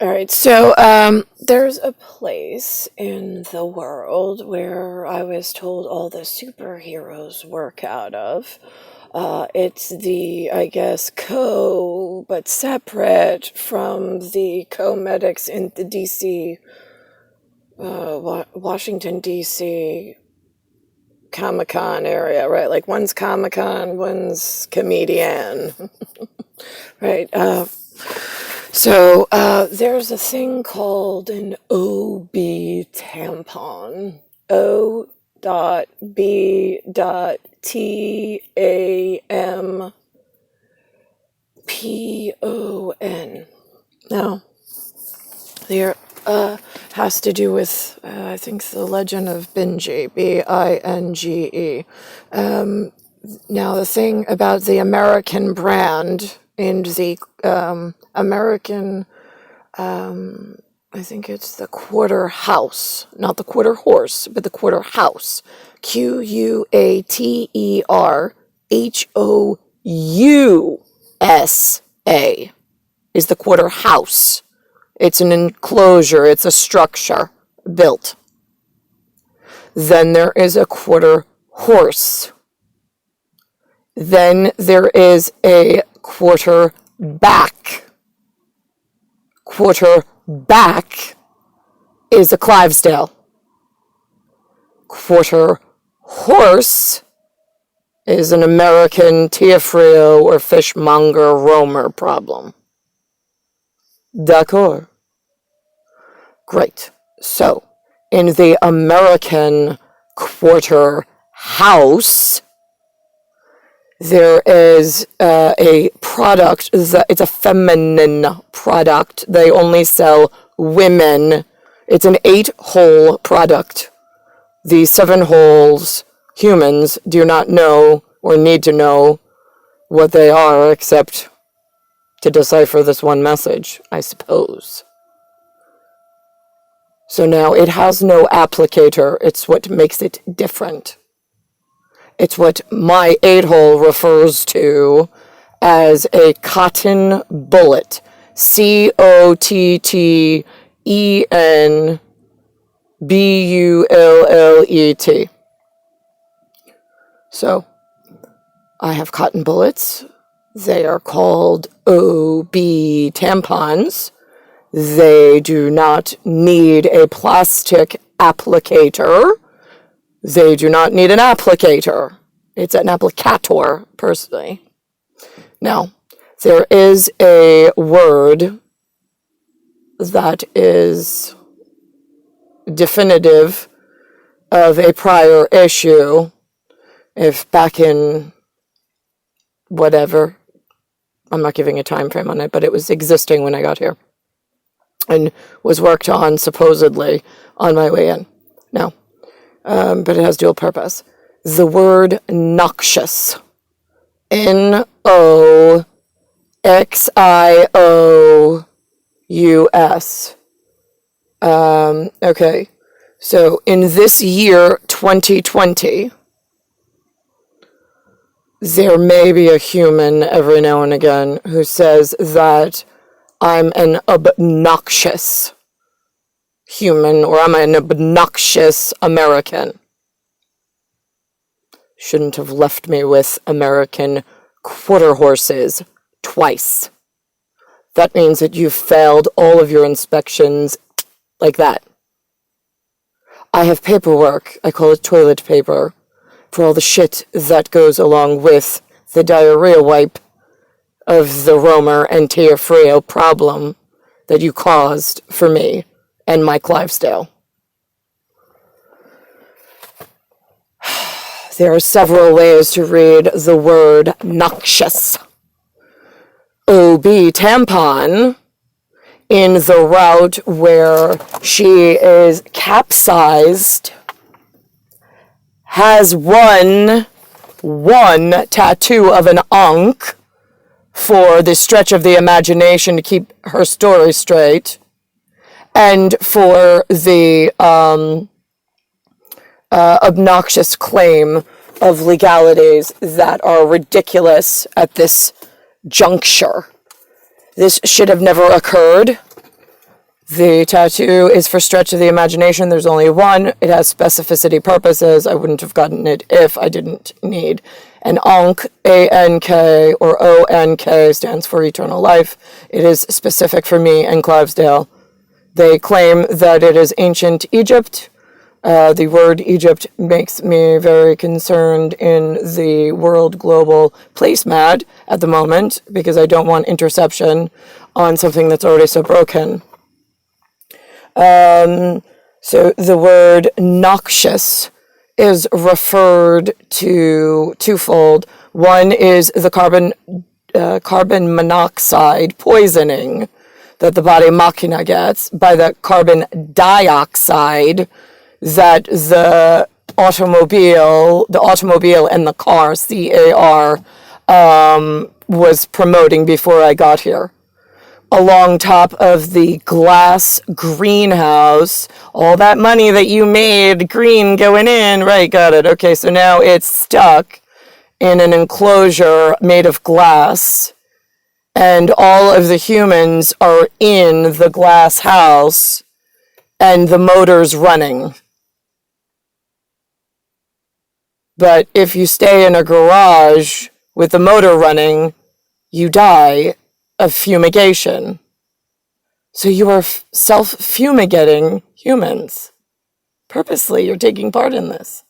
All right, so there's a place in the world where I was told all the superheroes work out of. It's the, I guess, but separate from the co-medics in the DC, Washington, DC Comic-Con area, right? Like one's Comic-Con, one's comedian, right? So there's a thing called an O.B.Tampon. O.B.Tampon. Now, there has to do with, I think, the legend of Binge, B-I-N-G-E. Now, the thing about the American brand and the American, I think it's the quarter house, not the quarter horse, but the quarter house. Quaterhousa is the quarter house. It's an enclosure, it's a structure built. Then there is a quarter horse. Then there is a quarter back. Quarter back is a Clydesdale. Quarter horse is an American Tiafrio or fishmonger roamer problem. D'accord. Great. So, in the American quarter house, there is a product that it's a feminine product. They only sell women. It's an 8-hole product. The 7 holes, humans do not know or need to know what they are except to decipher this one message, I suppose. So now it has no applicator. It's what makes it different. It's what my 8-hole refers to as a cotton bullet. COTTENBULLET. So, I have cotton bullets. They are called O.B. tampons. They do not need a plastic applicator. They do not need an applicator. It's an applicator, personally. Now, there is a word that is definitive of a prior issue. If back in whatever, I'm not giving a time frame on it, but it was existing when I got here and was worked on supposedly on my way in. Now, but it has dual purpose. The word noxious, Noxious. Okay, so in this year, 2020, there may be a human every now and again who says that I'm an obnoxious human or I'm an obnoxious American. Shouldn't have left me with American quarter horses twice. That means that you've failed all of your inspections like that. I have paperwork, I call it toilet paper, for all the shit that goes along with the diarrhea wipe of the Romer and Tiafrio problem that you caused for me and my Clydesdale. There are several ways to read the word noxious. O.B.Tampon, in the route where she is capsized, has one tattoo of an ankh for the stretch of the imagination to keep her story straight, and for the obnoxious claim of legalities that are ridiculous at this juncture. This should have never occurred. The tattoo is for stretch of the imagination. There's only one. It has specificity purposes. I wouldn't have gotten it if I didn't need an Ankh, A-N-K, or O-N-K stands for eternal life. It is specific for me and Clivesdale. They claim that it is ancient Egypt. The word Egypt makes me very concerned in the world global placemat at the moment because I don't want interception on something that's already so broken. So the word noxious is referred to twofold. One is the carbon monoxide poisoning that the body machina gets by the carbon dioxide that the automobile and the car, C-A-R, was promoting before I got here. Along top of the glass greenhouse, all that money that you made green going in, right, got it. Okay, so now it's stuck in an enclosure made of glass, and all of the humans are in the glass house, and the motor's running. But if you stay in a garage with the motor running, you die of fumigation. So you are self-fumigating humans. Purposely, you're taking part in this.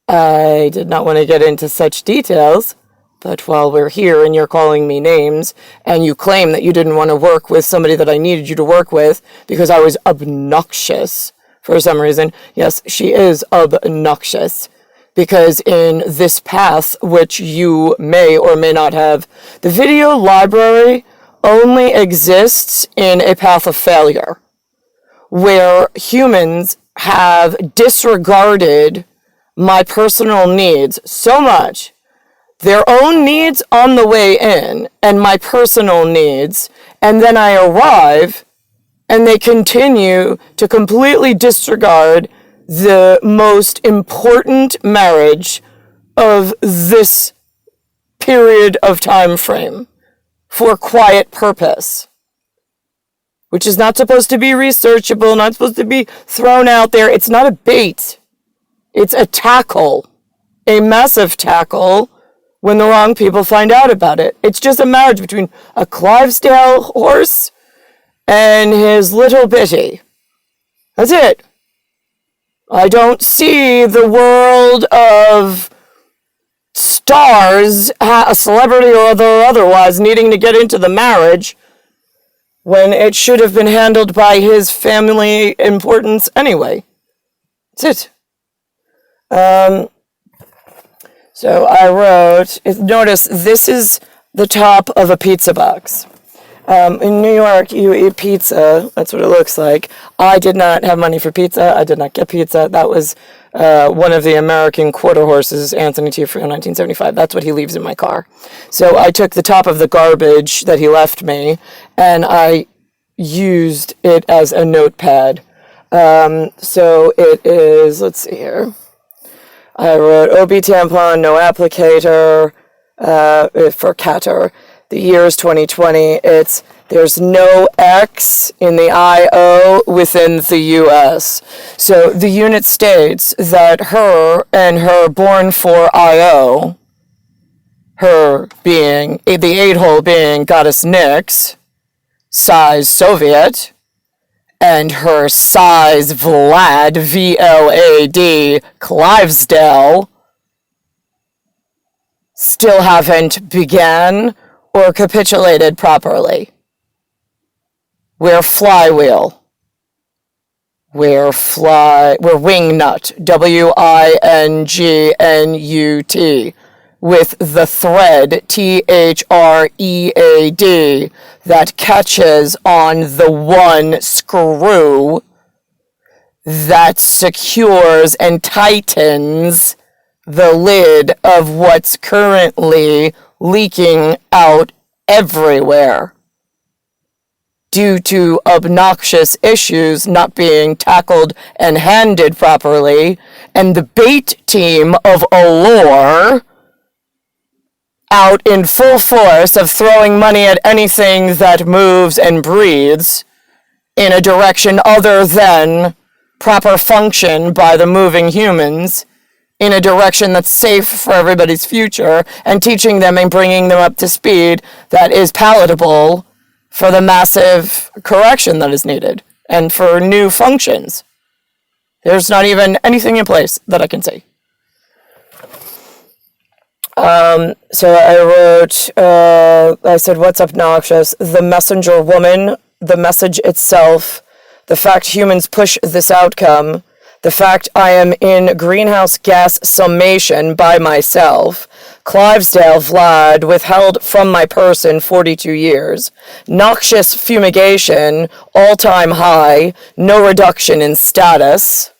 I did not want to get into such details, but while we're here and you're calling me names, and you claim that you didn't want to work with somebody that I needed you to work with because I was obnoxious for some reason, yes, she is obnoxious. Because in this path, which you may or may not have, the video library only exists in a path of failure, where humans have disregarded my personal needs so much, their own needs on the way in, and my personal needs, and then I arrive, and they continue to completely disregard the most important marriage of this period of time frame for quiet purpose, which is not supposed to be researchable, not supposed to be thrown out there. It's not a bait. It's a tackle, a massive tackle when the wrong people find out about it. It's just a marriage between a Clivesdale horse and his little bitty. That's it. I don't see the world of stars, a celebrity or otherwise, needing to get into the marriage when it should have been handled by his family importance anyway. That's it. So I wrote, notice this is the top of a pizza box. In New York, you eat pizza. That's what it looks like. I did not have money for pizza. I did not get pizza. That was one of the American quarter horses, Anthony Tiafrio, 1975. That's what he leaves in my car. So I took the top of the garbage that he left me, and I used it as a notepad. So it is, let's see here. I wrote O.B.Tampon, no applicator, for Catter. The year is 2020. There's no X in the IO within the US. So the unit states that her and her born for IO, her being, the 8-hole being Goddess Nyx, size Soviet, and her size Vlad, V-L-A-D, Clivesdale, still haven't began or capitulated properly. We're flywheel. We're wingnut. W-I-N-G-N-U-T. With the thread, T-H-R-E-A-D, that catches on the one screw that secures and tightens the lid of what's currently leaking out everywhere due to obnoxious issues not being tackled and handled properly, and the bait team of Allure out in full force of throwing money at anything that moves and breathes in a direction other than proper function by the moving humans, in a direction that's safe for everybody's future, and teaching them and bringing them up to speed that is palatable for the massive correction that is needed and for new functions. There's not even anything in place that I can see. So I wrote, I said, what's obnoxious? The messenger woman, the message itself, the fact humans push this outcome, the fact I am in greenhouse gas summation by myself, Clivesdale Vlad withheld from my person 42 years, noxious fumigation, all-time high, no reduction in status,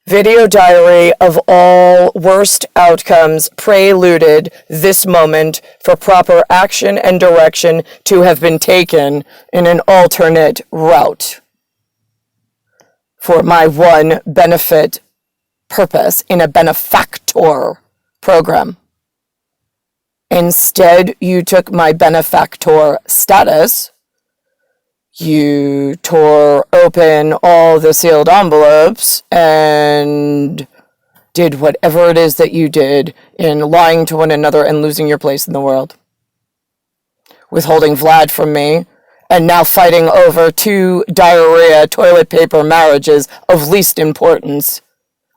video diary of all worst outcomes preluded this moment for proper action and direction to have been taken in an alternate route for my one benefit purpose in a benefactor program. Instead, you took my benefactor status, you tore open all the sealed envelopes and did whatever it is that you did in lying to one another and losing your place in the world. Withholding Vlad from me, and now fighting over 2 diarrhea toilet paper marriages of least importance.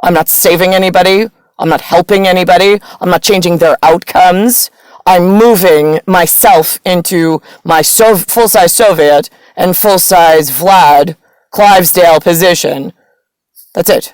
I'm not saving anybody. I'm not helping anybody. I'm not changing their outcomes. I'm moving myself into my full-size Soviet and full-size Vlad Clivesdale position. That's it.